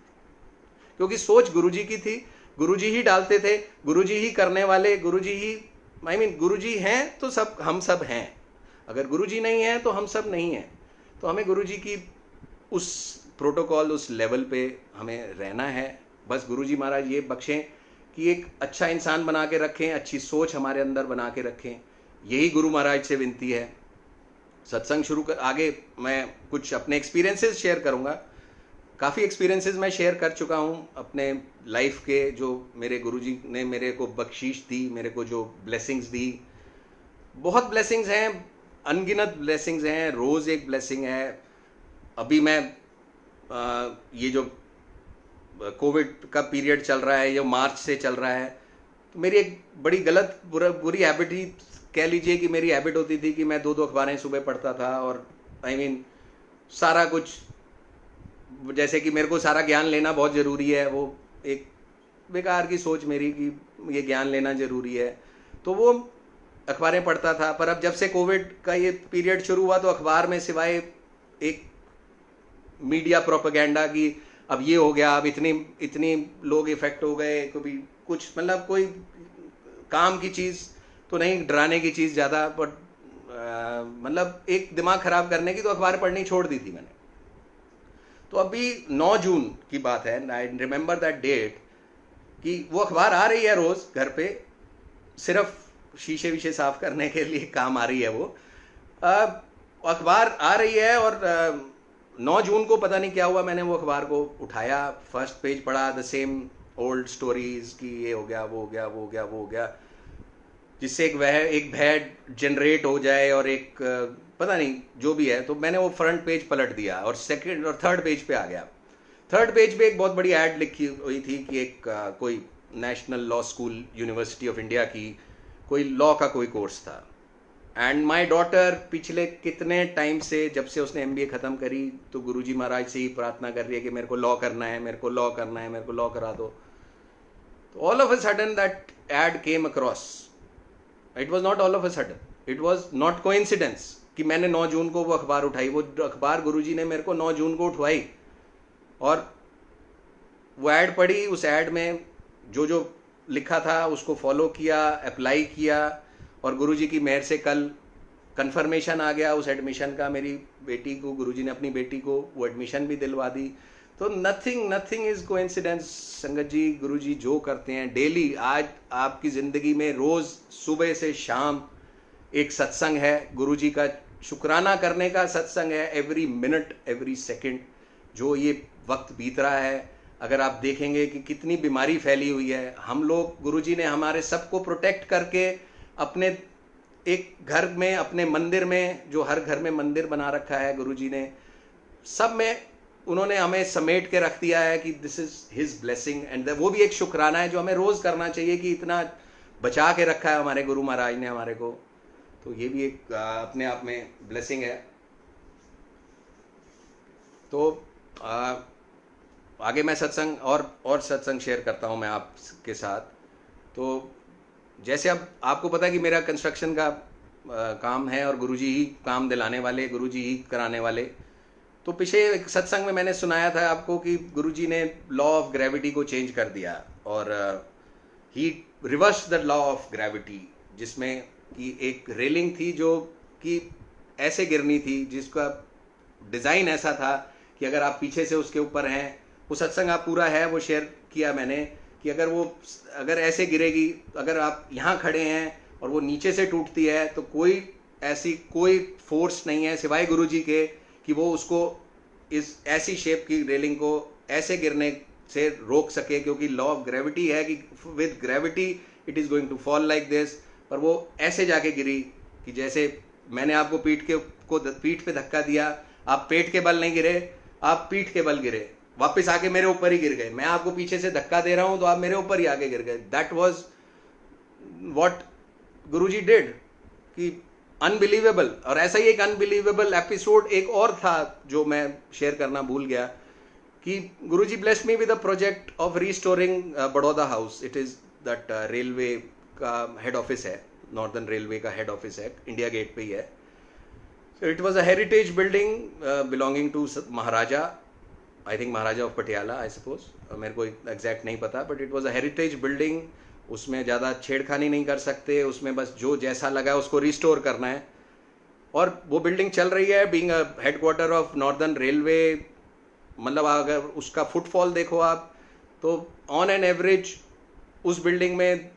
क्योंकि सोच गुरुजी की थी, गुरुजी ही डालते थे, गुरुजी ही करने वाले, गुरुजी ही गुरुजी हैं तो सब, हम सब हैं। अगर गुरुजी नहीं है तो हम सब नहीं हैं। तो हमें गुरुजी की उस प्रोटोकॉल, उस लेवल पे हमें रहना है। बस गुरुजी महाराज ये बख्शें कि एक अच्छा इंसान बना के रखें, अच्छी सोच हमारे अंदर बना के रखें, यही गुरु महाराज से विनती है। सत्संग शुरू कर आगे मैं कुछ अपने एक्सपीरियंसेस शेयर करूंगा। काफ़ी एक्सपीरियंसेस मैं शेयर कर चुका हूँ अपने लाइफ के, जो मेरे गुरुजी ने मेरे को बख्शीश दी, मेरे को जो ब्लेसिंग्स दी। बहुत ब्लेसिंग्स हैं, अनगिनत ब्लेसिंग्स हैं, रोज़ एक ब्लेसिंग है। अभी मैं ये जो कोविड का पीरियड चल रहा है, ये मार्च से चल रहा है, तो मेरी एक बड़ी गलत बुरी हैबिट ही कह लीजिए कि मेरी हैबिट होती थी कि मैं 2-2 अखबारें सुबह पढ़ता था। और आई मीन सारा कुछ, जैसे कि मेरे को सारा ज्ञान लेना बहुत ज़रूरी है, वो एक बेकार की सोच मेरी कि ये ज्ञान लेना ज़रूरी है, तो वो अखबारें पढ़ता था। पर अब जब से कोविड का ये पीरियड शुरू हुआ तो अखबार में सिवाय एक मीडिया प्रोपेगेंडा की अब ये हो गया, अब इतनी लोग इफेक्ट हो गए, कभी कुछ मतलब कोई काम की चीज़ तो नहीं, डराने की चीज़ ज़्यादा, बट मतलब एक दिमाग ख़राब करने की, तो अखबार पढ़नी छोड़ दी थी मैंने। तो अभी 9 जून की बात है, आई रिमेंबर दैट डेट, कि वो अखबार आ रही है रोज़ घर पे, सिर्फ शीशे वीशे साफ करने के लिए काम आ रही है वो। अखबार आ रही है और 9 जून को पता नहीं क्या हुआ, मैंने वो अखबार को उठाया, फर्स्ट पेज पढ़ा, द सेम ओल्ड स्टोरीज कि ये हो गया, वो हो गया, वो हो गया, वो हो गया, जिससे एक भय जनरेट हो जाए और एक पता नहीं जो भी है। तो मैंने वो फ्रंट पेज पलट दिया और सेकंड और थर्ड पेज पे आ गया। थर्ड पेज पे एक बहुत बड़ी ऐड लिखी हुई थी कि एक कोई national law school, university of India की कोई लॉ का कोई कोर्स था। एंड माई डॉटर पिछले कितने टाइम से, जब से उसने MBA ख़त्म करी, तो गुरुजी महाराज से ही प्रार्थना कर रही है कि मेरे को लॉ करना है, मेरे को लॉ करना है, मेरे को लॉ करा दो। तो all of a sudden that ad came across. It was not all of a sudden, it was not coincidence कि मैंने 9 जून को वो अखबार उठाई। वो अखबार गुरुजी ने मेरे को 9 जून को उठवाई और वो ऐड पढ़ी। उस ऐड में जो जो लिखा था उसको फॉलो किया, अप्लाई किया, और गुरुजी की मेहर से कल कंफर्मेशन आ गया उस एडमिशन का। मेरी बेटी को, गुरुजी ने अपनी बेटी को वो एडमिशन भी दिलवा दी। तो नथिंग इज कोइंसिडेंस संगत जी। गुरुजी जो करते हैं डेली, आज आपकी ज़िंदगी में रोज़ सुबह से शाम एक सत्संग है, गुरुजी का शुक्राना करने का सत्संग है। एवरी मिनट, एवरी सेकंड जो ये वक्त बीत रहा है, अगर आप देखेंगे कि कितनी बीमारी फैली हुई है, हम लोग, गुरुजी ने हमारे सबको प्रोटेक्ट करके अपने एक घर में, अपने मंदिर में, जो हर घर में मंदिर बना रखा है गुरुजी ने, सब में उन्होंने हमें समेट के रख दिया है कि this is his blessing. And वो भी एक शुक्राना है जो हमें रोज करना चाहिए कि इतना बचा के रखा है हमारे गुरु महाराज ने हमारे को। तो ये भी एक अपने आप में ब्लेसिंग है। तो आगे मैं सत्संग और सत्संग शेयर करता हूँ मैं आपके साथ। तो जैसे अब आपको पता है कि मेरा कंस्ट्रक्शन का काम है और गुरुजी ही काम दिलाने वाले, गुरुजी ही कराने वाले। तो पिछले एक सत्संग में मैंने सुनाया था आपको कि गुरुजी ने लॉ ऑफ ग्रेविटी को चेंज कर दिया और he reverse the law of gravity, जिसमें कि एक रेलिंग थी जो कि ऐसे गिरनी थी, जिसका डिज़ाइन ऐसा था कि अगर आप पीछे से उसके ऊपर हैं, वो सत्संग आप पूरा है वो शेयर किया मैंने, कि अगर ऐसे गिरेगी, अगर आप यहाँ खड़े हैं और वो नीचे से टूटती है, तो कोई फोर्स नहीं है सिवाय गुरुजी के कि वो उसको इस ऐसी शेप की रेलिंग को ऐसे गिरने से रोक सके, क्योंकि लॉ ऑफ ग्रेविटी है कि with gravity it is going to fall like this. पर वो ऐसे जाके गिरी कि जैसे मैंने आपको पीठ पे धक्का दिया, आप पेट के बल नहीं गिरे, आप पीठ के बल गिरे, वापस आके मेरे ऊपर ही गिर गए। मैं आपको पीछे से धक्का दे रहा हूं तो आप मेरे ऊपर ही आके गिर गए। That was what Guruji did, कि अनबिलीवेबल। और ऐसा ही एक अनबिलीवेबल एपिसोड एक और था जो मैं शेयर करना भूल गया, कि Guruji blessed me with a project of restoring Baroda House. It is that railway का हेड ऑफिस है, नॉर्दर्न रेलवे का हेड ऑफिस है, इंडिया गेट पे ही है। So it was a heritage building belonging to Maharaja, I think Maharaja of Patiala, I suppose. मेरे को एग्जैक्ट नहीं पता, but it was a heritage building. उसमें ज़्यादा छेड़खानी नहीं कर सकते, उसमें बस जो जैसा लगा है उसको रिस्टोर करना है। और वो बिल्डिंग चल रही है, being a headquarter of northern railway, मतलब अगर उसका फुटफॉल देखो आप, तो ऑन एन एवरेज उस बिल्डिंग में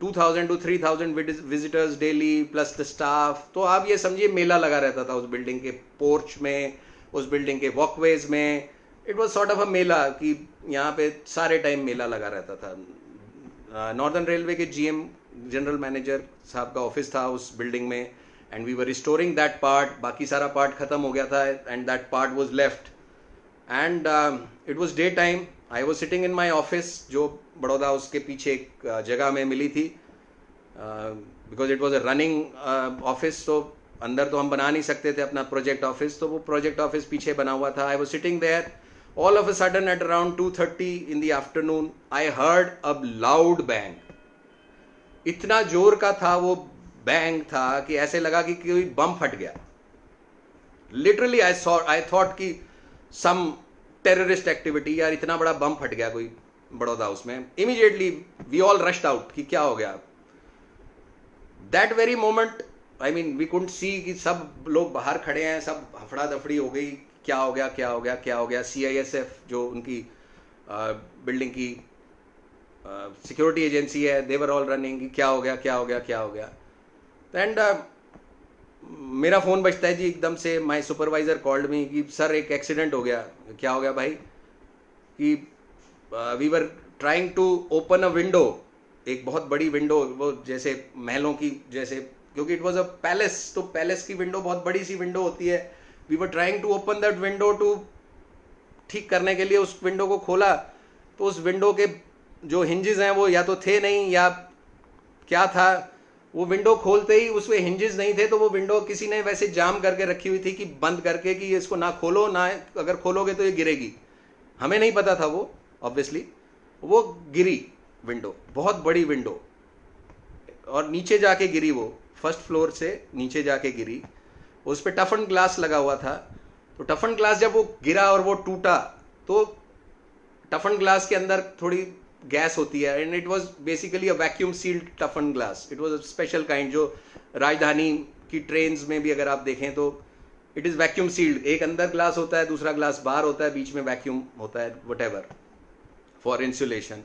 2000 to 3000 visitors daily plus the staff. तो आप ये समझिए मेला लगा रहता था उस बिल्डिंग के पोर्च में, उस बिल्डिंग के वॉकवेज में। It was sort of a mela कि यहाँ पे सारे टाइम मेला लगा रहता था। नॉर्दर्न रेलवे के जीएम जनरल मैनेजर साहब का ऑफिस था उस बिल्डिंग में, and we were restoring that part. बाकी सारा पार्ट खत्म हो गया था and that part was left, and it was daytime. I was sitting in my office, जो बड़ौदा उसके पीछे एक जगह में मिली थी, because it was a running office. तो अंदर तो हम बना नहीं सकते थे अपना प्रोजेक्ट ऑफिस, तो वो प्रोजेक्ट ऑफिस पीछे बना हुआ था। I was sitting there, all of a sudden at around 2:30 in the afternoon I heard a loud bang. इतना जोर का था वो बैंग था कि ऐसे लगा कि कोई बम फट गया। लिटरली आई थॉट कि सम टेररिस्ट एक्टिविटी, यार इतना बड़ा बम फट गया कोई बड़ौदा उसमें। Immediately we all rushed out कि क्या हो गया। That very moment, I mean we couldn't see कि सब लोग बाहर खड़े हैं, सब हफड़ा दफड़ी हो गई, क्या हो गया क्या हो गया क्या हो गया। सीआईएसएफ जो उनकी बिल्डिंग की सिक्योरिटी एजेंसी है, दे वर ऑल रनिंग कि क्या हो गया क्या हो गया क्या हो गया। एंड मेरा फ़ोन बजता है जी एकदम से। माय सुपरवाइज़र कॉल्ड मी कि सर एक एक्सीडेंट हो गया। क्या हो गया भाई? कि we were trying to open a window, एक बहुत बड़ी विंडो, वो जैसे महलों की जैसे, क्योंकि इट वाज अ पैलेस, तो पैलेस की विंडो बहुत बड़ी सी विंडो होती है। We were trying to open that window to, ठीक करने के लिए उस विंडो को खोला, तो उस विंडो के जो हिंजेस हैं वो या तो थे नहीं या क्या था। वो विंडो खोलते ही उसमें हिंजेस नहीं थे, तो वो विंडो किसी ने वैसे जाम करके रखी हुई थी कि बंद करके कि इसको ना खोलो, ना अगर खोलोगे तो ये गिरेगी। हमें नहीं पता था वो, ऑब्वियसली वो गिरी विंडो, बहुत बड़ी विंडो, और नीचे जाके गिरी वो, फर्स्ट फ्लोर से नीचे जाके गिरी। उस पर टफन ग्लास लगा हुआ था, तो टफन ग्लास जब वो गिरा और वो टूटा, तो टफन ग्लास के अंदर थोड़ी गैस होती है, and it was basically a vacuum sealed toughen glass. It was a special kind, जो राजधानी की ट्रेन्स में भी अगर आप देखें तो इट इज़ वैक्यूम सील्ड। एक अंदर ग्लास होता है, दूसरा ग्लास बाहर होता है, बीच में वैक्यूम होता है, वटेवर फॉर इंसुलेशन।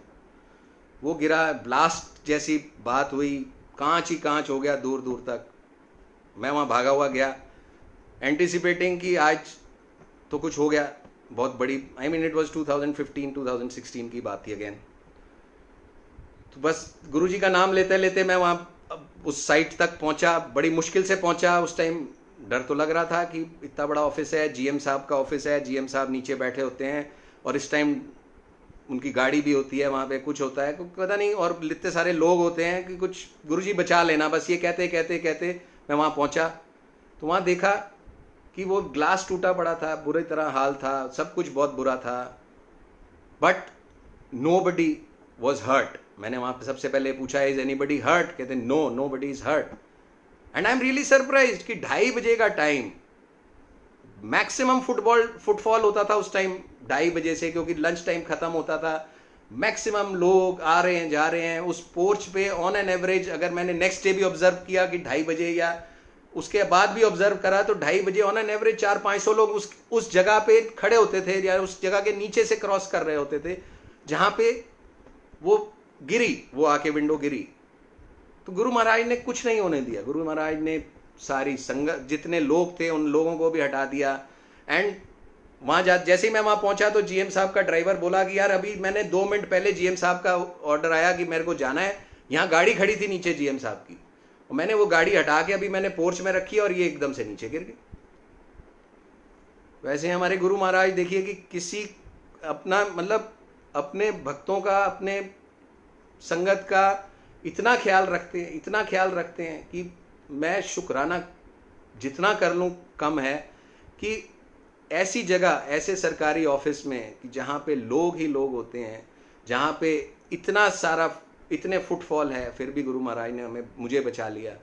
वो गिरा, ब्लास्ट जैसी बात हुई, कांच ही कांच हो गया दूर दूर तक। मैं वहाँ भागा हुआ गया, एंटिसिपेटिंग कि आज तो कुछ हो गया बहुत बड़ी। आई मीन इट वाज 2015-2016 की बात थी अगेन। तो बस गुरुजी का नाम लेते लेते मैं वहाँ उस साइट तक पहुँचा, बड़ी मुश्किल से पहुँचा। उस टाइम डर तो लग रहा था कि इतना बड़ा ऑफिस है, जीएम साहब का ऑफिस है, जीएम साहब नीचे बैठे होते हैं, और इस टाइम उनकी गाड़ी भी होती है वहाँ पे, कुछ होता है पता नहीं, और इतने सारे लोग होते हैं कि कुछ गुरुजी बचा लेना, बस ये कहते कहते कहते मैं वहाँ पहुँचा। तो वहाँ देखा कि वो ग्लास टूटा पड़ा था, बुरी तरह हाल था, सब कुछ बहुत बुरा था, बट नोबडी वॉज हर्ट। मैंने वहाँ पे सबसे पहले पूछा, इज एनीबडी हर्ट? कहते no, nobody is hurt. And I am really surprised कि 2:30 बजे का टाइम, मैक्सिमम फुटफॉल होता था उस टाइम 2:30 बजे से, क्योंकि लंच टाइम खत्म होता था। मैक्सिमम लोग आ रहे हैं जा रहे हैं उस पोर्च पे ऑन एन एवरेज। अगर मैंने नेक्स्ट डे भी ऑब्जर्व किया कि 2:30 बजे, या उसके बाद भी ऑब्जर्व करा, तो 2:30 बजे ऑन एन एवरेज 400-500 लोग उस जगह पे खड़े होते थे, या उस जगह के नीचे से क्रॉस कर रहे होते थे जहां पे वो गिरी, वो आके विंडो गिरी। तो गुरु महाराज ने कुछ नहीं होने दिया। गुरु महाराज ने सारी संगत, जितने लोग थे उन लोगों को भी हटा दिया। एंड वहाँ जैसे ही मैं वहाँ पहुँचा तो जीएम साहब का ड्राइवर बोला कि यार अभी मैंने 2 मिनट पहले जीएम साहब का ऑर्डर आया कि मेरे को जाना है, यहाँ गाड़ी खड़ी थी नीचे जीएम साहब की, और मैंने वो गाड़ी हटा के अभी मैंने पोर्च में रखी और ये एकदम से नीचे गिर गई। वैसे हमारे गुरु महाराज देखिए कि किसी अपना, मतलब अपने भक्तों का, अपने संगत का इतना ख्याल रखते हैं, इतना ख्याल रखते हैं कि मैं शुक्राना जितना कर लूँ कम है, कि ऐसी जगह, ऐसे सरकारी ऑफिस में कि जहाँ पे लोग ही लोग होते हैं, जहाँ पे इतना सारा, इतने फुटफॉल है, फिर भी गुरु महाराज ने मुझे बचा लिया,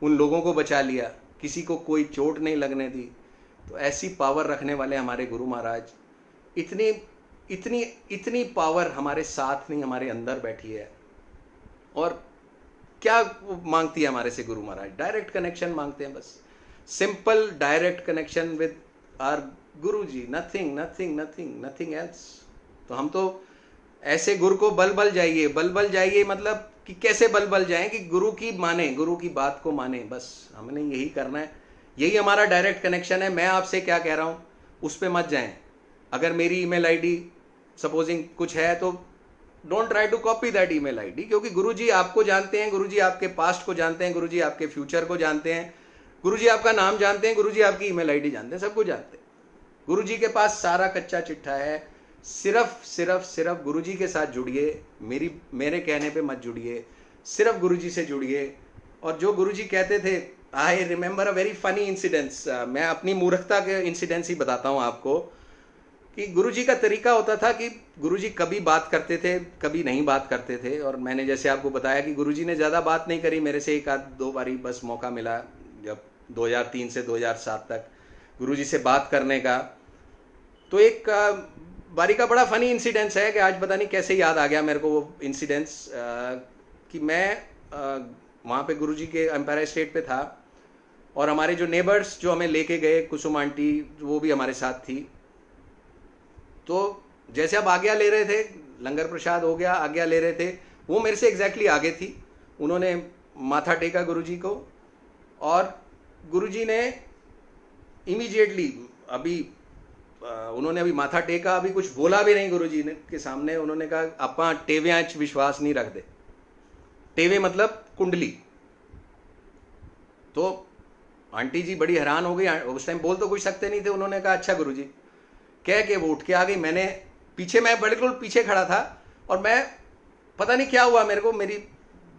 उन लोगों को बचा लिया, किसी को कोई चोट नहीं लगने दी। तो ऐसी पावर रखने वाले हमारे गुरु महाराज, इतनी इतनी इतनी पावर हमारे साथ नहीं, हमारे अंदर बैठी है। और क्या मांगती है हमारे से गुरु महाराज? डायरेक्ट कनेक्शन मांगते हैं बस, simple direct connection with our Guru ji, nothing nothing nothing nothing else. तो हम तो ऐसे गुरु को बल बल जाइए, बल बल जाइए मतलब कि कैसे बल बल जाएं कि गुरु की माने, गुरु की बात को माने, बस हमने यही करना है, यही हमारा डायरेक्ट कनेक्शन है। मैं आपसे क्या कह रहा हूँ उस पर मत जाएं। अगर मेरी ईमेल आईडी सपोजिंग कुछ है तो don't try to copy that email ID, क्योंकि गुरुजी आपको जानते हैं, गुरुजी आपके पास्ट को जानते हैं, गुरुजी आपके फ्यूचर को जानते हैं, गुरुजी आपका नाम जानते हैं, गुरुजी आपकी ईमेल आईडी जानते हैं, सब कुछ जानते हैं। गुरुजी के पास सारा कच्चा चिट्ठा है। सिर्फ सिर्फ सिर्फ गुरुजी के साथ जुड़िए, मेरे कहने पे मत जुड़िए, सिर्फ गुरुजी से जुड़िए। और जो गुरुजी कहते थे, I remember a very funny incidents, मैं अपनी मूर्खता के इंसिडेंट्स ही बताता हूँ आपको, कि गुरुजी का तरीका होता था कि गुरुजी कभी बात करते थे, कभी नहीं बात करते थे। और मैंने जैसे आपको बताया कि गुरुजी ने ज़्यादा बात नहीं करी मेरे से, एक आध दो बारी बस मौका मिला, जब 2003 से 2007 तक गुरुजी से बात करने का। तो एक बारी का बड़ा फनी इंसिडेंस है कि आज पता नहीं कैसे याद आ गया मेरे को वो इंसिडेंस, कि मैं वहाँ पे गुरुजी के एम्पायर स्टेट पे था, और हमारे जो नेबर्स जो हमें लेके गए, कुसुम आंटी वो भी हमारे साथ थी। तो जैसे अब आज्ञा ले रहे थे, लंगर प्रसाद हो गया, आज्ञा ले रहे थे, वो मेरे से एग्जैक्टली आगे थी। उन्होंने माथा टेका गुरुजी को, और गुरुजी ने इमीडिएटली उन्होंने अभी माथा टेका, अभी कुछ बोला भी नहीं गुरुजी ने के सामने। उन्होंने कहा, अपा टेव्यां च विश्वास नहीं रख दे। टेवे मतलब कुंडली। तो आंटी जी बड़ी हैरान हो गई, उस टाइम बोल तो कुछ सकते नहीं थे। उन्होंने कहा अच्छा गुरुजी, कह के वो उठ के आ गई। मैं बिल्कुल पीछे खड़ा था, और मैं पता नहीं क्या हुआ मेरे को, मेरी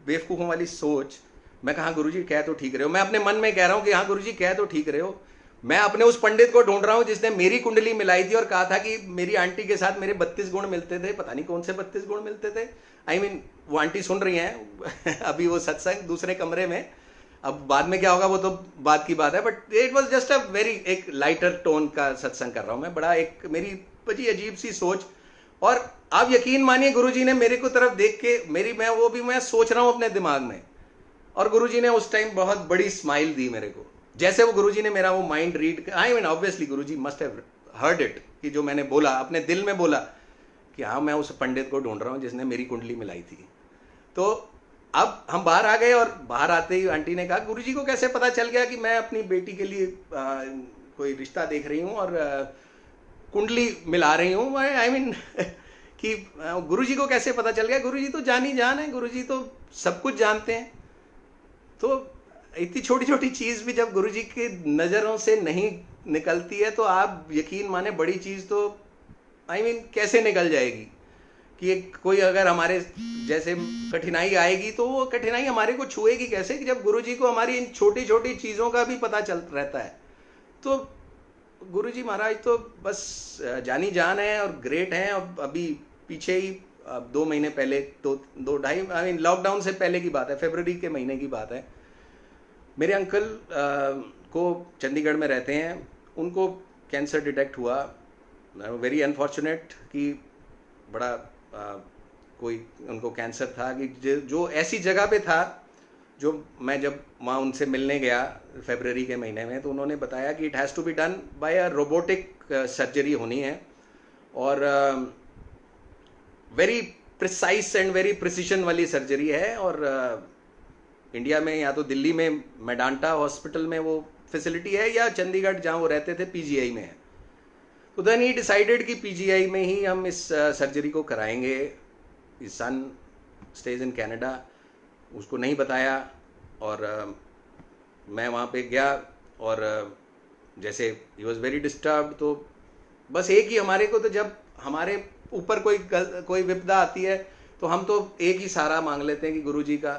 बेवकूफ़ों वाली सोच, मैं कहा गुरुजी कह तो ठीक रहे हो, मैं अपने मन में कह रहा हूँ कि हाँ गुरुजी कह तो ठीक रहे हो। मैं अपने उस पंडित को ढूंढ रहा हूँ जिसने मेरी कुंडली मिलाई थी और कहा था कि मेरी आंटी के साथ मेरे 32 गुण मिलते थे। पता नहीं कौन से 32 गुण मिलते थे। आई मीन वो आंटी सुन रही हैं अभी वो सत्संग दूसरे कमरे में, अब बाद में क्या होगा वो तो बात की बात है, but it was just a very एक लाइटर टोन का सत्संग कर रहा हूँ मैं। बड़ा एक मेरी बड़ी अजीब सी सोच, और आप यकीन मानिए गुरुजी ने मेरे को तरफ देख के मैं सोच रहा हूँ अपने दिमाग में, और गुरुजी ने उस टाइम बहुत बड़ी स्माइल दी मेरे को। जैसे वो गुरुजी ने मेरा वो mind read, I mean obviously Guruji must have heard it, कि जो मैंने बोला अपने दिल में बोला कि हाँ मैं उस पंडित को ढूंढ रहा हूँ जिसने मेरी कुंडली मिलाई थी। तो अब हम बाहर आ गए, और बाहर आते ही आंटी ने कहा गुरुजी को कैसे पता चल गया कि मैं अपनी बेटी के लिए कोई रिश्ता देख रही हूँ और कुंडली मिला रही हूँ। आई मीन कि गुरुजी को कैसे पता चल गया? गुरुजी तो जान ही जान है, गुरुजी तो सब कुछ जानते हैं। तो इतनी छोटी छोटी चीज़ भी जब गुरुजी की नज़रों से नहीं निकलती है तो आप यकीन माने बड़ी चीज़ तो आई मीन कैसे निकल जाएगी। कि कोई अगर हमारे जैसे कठिनाई आएगी तो वो कठिनाई हमारे को छुएगी कैसे, कि जब गुरुजी को हमारी इन छोटी छोटी चीज़ों का भी पता चल रहता है। तो गुरुजी महाराज तो बस जानी जान है और ग्रेट हैं। और अभी पीछे ही 2 महीने पहले, दो ढाई आई मीन लॉकडाउन से पहले की बात है, फरवरी के महीने की बात है, मेरे अंकल को चंडीगढ़ में रहते हैं, उनको कैंसर डिटेक्ट हुआ। वेरी अनफॉर्चुनेट कि बड़ा कोई उनको कैंसर था, कि जो ऐसी जगह पे था, जो मैं जब वहाँ उनसे मिलने गया फरवरी के महीने में, तो उन्होंने बताया कि it has to be done by a robotic surgery होनी है, और very precise and very precision वाली सर्जरी है। और इंडिया में या तो दिल्ली में मेडांटा हॉस्पिटल में वो फैसिलिटी है, या चंडीगढ़ जहाँ वो रहते थे पीजीआई में है। तो देन ही डिसाइडेड कि पीजीआई में ही हम इस सर्जरी को कराएंगे। इस सन स्टेज इन कनाडा, उसको नहीं बताया, और मैं वहाँ पे गया, और जैसे ही वॉज वेरी डिस्टर्ब। तो बस एक ही हमारे को, तो जब हमारे ऊपर कोई विपदा आती है तो हम तो एक ही सहारा मांग लेते हैं कि गुरुजी का।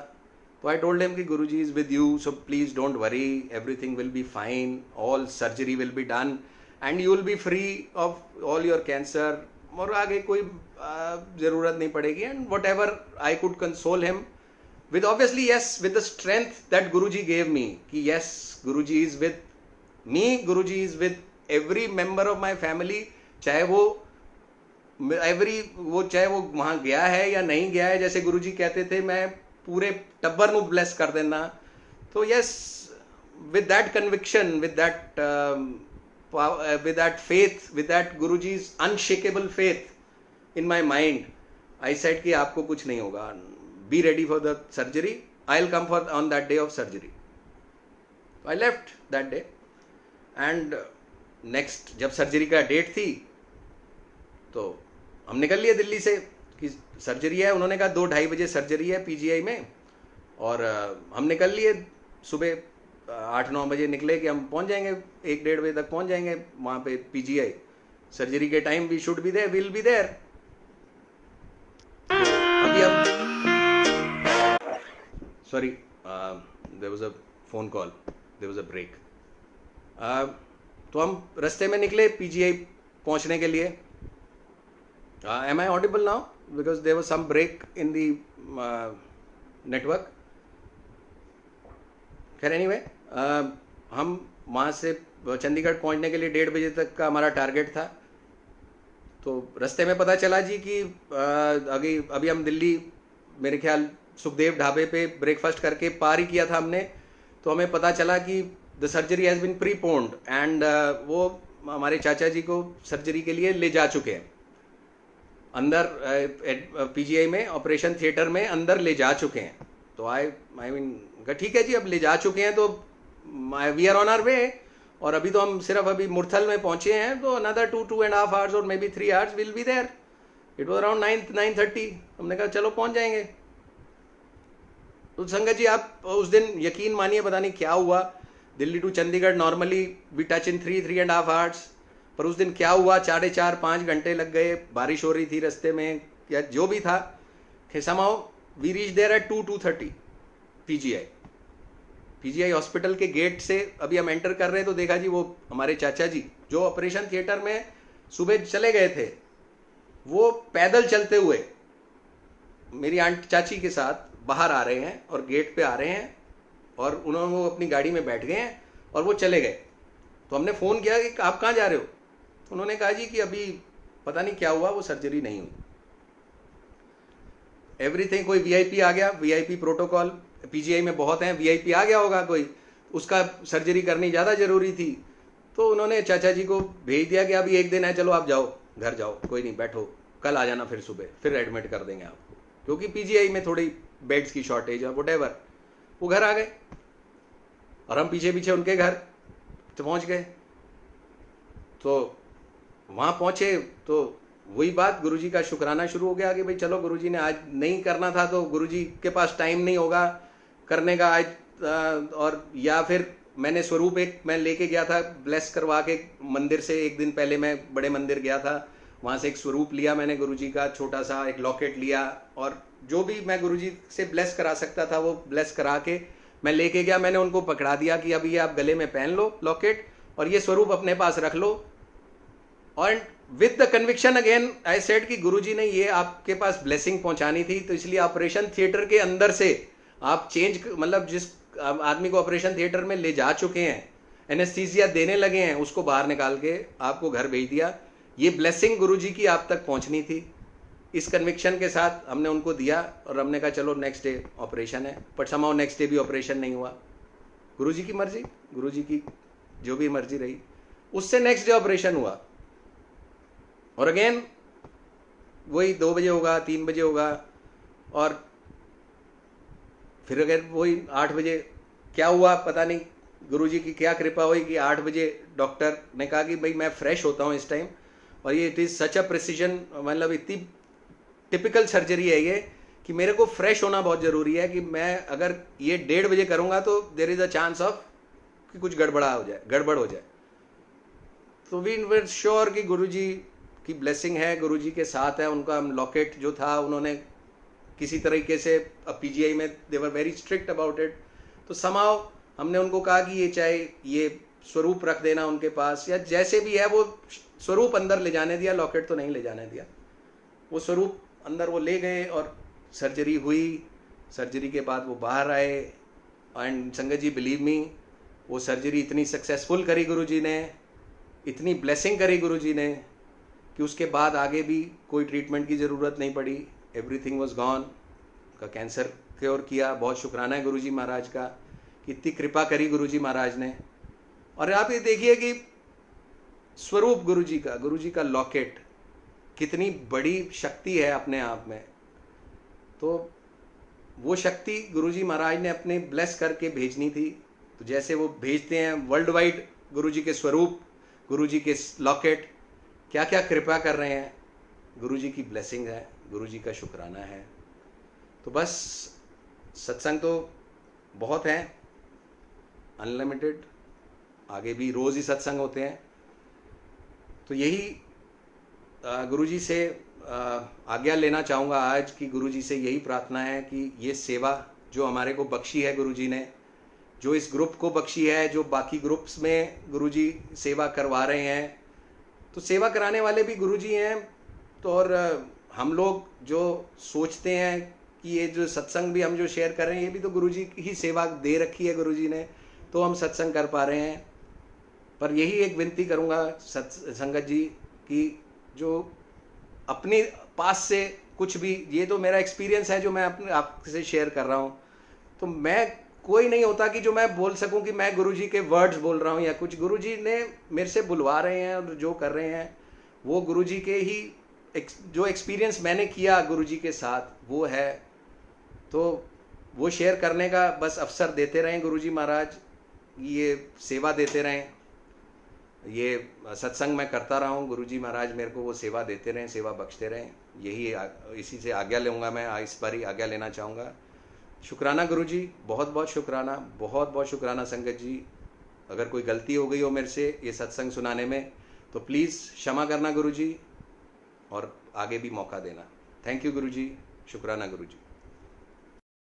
तो आई टोल्ड हिम कि Guruji is with you, so please don't worry, everything will be fine, all surgery will be done and you will be free of all your cancer, और आगे कोई ज़रूरत नहीं पड़ेगी। And whatever I could console him with obviously yes, with the strength that Guruji gave me, कि yes Guruji is with me, Guruji is with every member of my family, चाहे वो वहाँ गया है या नहीं गया है। जैसे गुरुजी कहते थे, मैं पूरे टब्बर ਨੂੰ ब्लैस कर देना। तो yes, with that conviction, with that faith, with that Guruji's unshakable faith in my mind, I said कि आपको कुछ नहीं होगा, be ready for the surgery, I'll come for on that day of surgery. I left that day and next जब सर्जरी का डेट थी तो हम निकल लिए दिल्ली से कि सर्जरी है। उन्होंने कहा 2-2:30 बजे सर्जरी है पीजीआई में, और हम निकल लिए सुबह 8-9 बजे निकले कि हम पहुंच जाएंगे 1-1:30 बजे तक पहुंच जाएंगे वहाँ पे पीजीआई। सर्जरी के time we should be there, will be there. अभी हम sorry there was a phone call, there was a break. तो हम रास्ते में निकले पीजीआई पहुंचने के लिए। Am I audible now because there was some break in the network. खैर एनीवे, हम वहाँ से चंडीगढ़ पहुँचने के लिए 1:30 बजे तक का हमारा टारगेट था। तो रास्ते में पता चला जी कि अभी हम दिल्ली मेरे ख्याल सुखदेव ढाबे पे ब्रेकफास्ट करके पार ही किया था हमने। तो हमें पता चला कि the surgery has been preponed and वो हमारे चाचा जी को सर्जरी के लिए ले जा चुके हैं अंदर, पीजीआई में ऑपरेशन थिएटर में अंदर ले जा चुके हैं। तो आई मीन ठीक है जी, अब ले जा चुके हैं तो we are on our way. और अभी तो हम सिर्फ अभी मुरथल में पहुंचे हैं, तो अनदर 2.5 आवर्स और maybe 3 hours will be there. It was around 9:30। हमने कहा चलो पहुंच जाएंगे। तो संगत जी आप उस दिन यकीन मानिए पता नहीं क्या हुआ, Delhi to Chandigarh normally we touch in 3.5 hours, पर उस दिन क्या हुआ 4.5-5 घंटे लग गए। बारिश हो रही थी रास्ते में या जो भी था। somehow we reach there at 2:30 PGI hospital के गेट से अभी हम एंटर कर रहे हैं तो देखा जी वो हमारे चाचा जी जो ऑपरेशन थिएटर में सुबह चले गए थे, वो पैदल चलते हुए मेरी आंट चाची के साथ बाहर आ रहे हैं और गेट पे आ रहे हैं, और उन्होंने वो अपनी गाड़ी में बैठ गए हैं और वो चले गए। तो हमने फ़ोन किया कि आप कहाँ जा रहे हो? उन्होंने कहा जी कि अभी पता नहीं क्या हुआ, वो सर्जरी नहीं हुई। एवरीथिंग, कोई वीआईपी आ गया, वीआईपी प्रोटोकॉल पीजीआई में बहुत हैं, वीआईपी आ गया होगा कोई, उसका सर्जरी करनी ज़्यादा ज़रूरी थी। तो उन्होंने चाचा जी को भेज दिया कि अभी 1 दिन है, चलो आप जाओ घर जाओ, कोई नहीं बैठो, कल आ जाना फिर सुबह, फिर एडमिट कर देंगे आपको, क्योंकि पीजीआई में थोड़ी बेड्स की शॉर्टेज है व्हाटएवर। वो घर आ गए और हम पीछे पीछे उनके घर तो पहुँच गए। तो वहाँ पहुँचे तो वही बात, गुरुजी का शुक्राना शुरू हो गया कि भाई चलो गुरुजी ने आज नहीं करना था तो गुरुजी के पास टाइम नहीं होगा करने का आज, और या फिर मैंने स्वरूप एक मैं लेके गया था ब्लेस करवा के मंदिर से। 1 दिन पहले मैं बड़े मंदिर गया था, वहाँ से एक स्वरूप लिया मैंने गुरुजी का, छोटा सा एक लॉकेट लिया, और जो भी मैं गुरुजी से ब्लेस करा सकता था वो ब्लेस करा के मैं लेके गया। मैंने उनको पकड़ा दिया कि अब ये आप गले में पहन लो लॉकेट और ये स्वरूप अपने पास रख लो। और with the conviction again I said कि गुरुजी ने ये आपके पास ब्लेसिंग पहुंचानी थी, तो इसलिए ऑपरेशन थिएटर के अंदर से आप चेंज, मतलब जिस आदमी को ऑपरेशन थिएटर में ले जा चुके हैं, एनेस्थीसिया देने लगे हैं, उसको बाहर निकाल के आपको घर भेज दिया। ये ब्लेसिंग गुरुजी की आप तक पहुंचनी थी। इस कन्विक्शन के साथ हमने उनको दिया और हमने कहा चलो नेक्स्ट डे ऑपरेशन है, बट समहाउ नेक्स्ट डे भी ऑपरेशन नहीं हुआ। गुरुजी की मर्जी, गुरुजी की जो भी मर्जी रही। उससे नेक्स्ट डे ऑपरेशन हुआ और अगेन वही 2 बजे होगा, 3 बजे होगा, और फिर अगर वही 8 बजे क्या हुआ पता नहीं, गुरुजी की क्या कृपा हुई कि 8 बजे डॉक्टर ने कहा कि भाई मैं फ्रेश होता हूँ इस टाइम, और ये it is such a precision, मतलब इतनी टिपिकल सर्जरी है ये कि मेरे को फ्रेश होना बहुत ज़रूरी है कि मैं अगर ये 1:30 बजे करूँगा तो there is a chance of कि कुछ गड़बड़ हो जाए। तो वी वर श्योर कि गुरुजी की ब्लेसिंग है, गुरुजी के साथ है। उनका लॉकेट जो था उन्होंने किसी तरीके से, पीजीआई में they were very strict about it, तो समाओ हमने उनको कहा कि ये चाहे ये स्वरूप रख देना उनके पास या जैसे भी है, वो स्वरूप अंदर ले जाने दिया, लॉकेट तो नहीं ले जाने दिया। वो स्वरूप अंदर वो ले गए और सर्जरी हुई। सर्जरी के बाद वो बाहर आए एंड संगत जी बिलीव मी, वो सर्जरी इतनी सक्सेसफुल करी गुरुजी ने, इतनी ब्लेसिंग करी गुरुजी ने कि उसके बाद आगे भी कोई ट्रीटमेंट की ज़रूरत नहीं पड़ी। Everything was gone. का कैंसर की ओर किया। बहुत शुक्राना है गुरुजी महाराज का कि इतनी कृपा करी गुरुजी महाराज ने। और आप ये देखिए कि स्वरूप गुरुजी का लॉकेट कितनी बड़ी शक्ति है अपने आप में। तो वो शक्ति गुरुजी महाराज ने अपने ब्लेस करके भेजनी थी। तो जैसे वो भेजते हैं वर्ल्ड वाइड, गुरुजी के स्वरूप, गुरुजी के लॉकेट क्या क्या कृपा कर रहे हैं, गुरुजी की ब्लेसिंग है, गुरुजी का शुक्राना है। तो बस सत्संग तो बहुत हैं, अनलिमिटेड, आगे भी रोज़ ही सत्संग होते हैं। तो यही गुरुजी से आज्ञा लेना चाहूँगा आज कि गुरुजी से यही प्रार्थना है कि ये सेवा जो हमारे को बख्शी है गुरुजी ने, जो इस ग्रुप को बख्शी है, जो बाकी ग्रुप्स में गुरुजी सेवा करवा रहे हैं, तो सेवा कराने वाले भी गुरुजी हैं। तो और हम लोग जो सोचते हैं कि ये जो सत्संग भी हम जो शेयर कर रहे हैं, ये भी तो गुरुजी की ही सेवा दे रखी है गुरुजी ने, तो हम सत्संग कर पा रहे हैं। पर यही एक विनती करूँगा संगत जी कि जो अपने पास से कुछ भी, ये तो मेरा एक्सपीरियंस है जो मैं अपने आपसे शेयर कर रहा हूँ, तो मैं कोई नहीं होता कि जो मैं बोल सकूं कि मैं गुरुजी के वर्ड्स बोल रहा हूँ या कुछ। गुरुजी ने मेरे से बुलवा रहे हैं और जो कर रहे हैं वो गुरुजी के ही जो एक्सपीरियंस मैंने किया गुरुजी के साथ वो है। तो वो शेयर करने का बस अवसर देते रहें गुरुजी महाराज, ये सेवा देते रहें, ये सत्संग मैं करता रहा हूँ, गुरुजी महाराज मेरे को वो सेवा देते रहें, सेवा बख्शते रहें। यही इसी से आज्ञा लूँगा मैं, इस बार ही आज्ञा लेना चाहूँगा। शुक्राना गुरुजी, बहुत बहुत शुक्राना, बहुत बहुत शुक्राना संगत जी। अगर कोई गलती हो गई हो मेरे से ये सत्संग सुनाने में तो प्लीज़ क्षमा करना गुरुजी, और आगे भी मौका देना। थैंक यू गुरुजी, शुक्राना गुरुजी।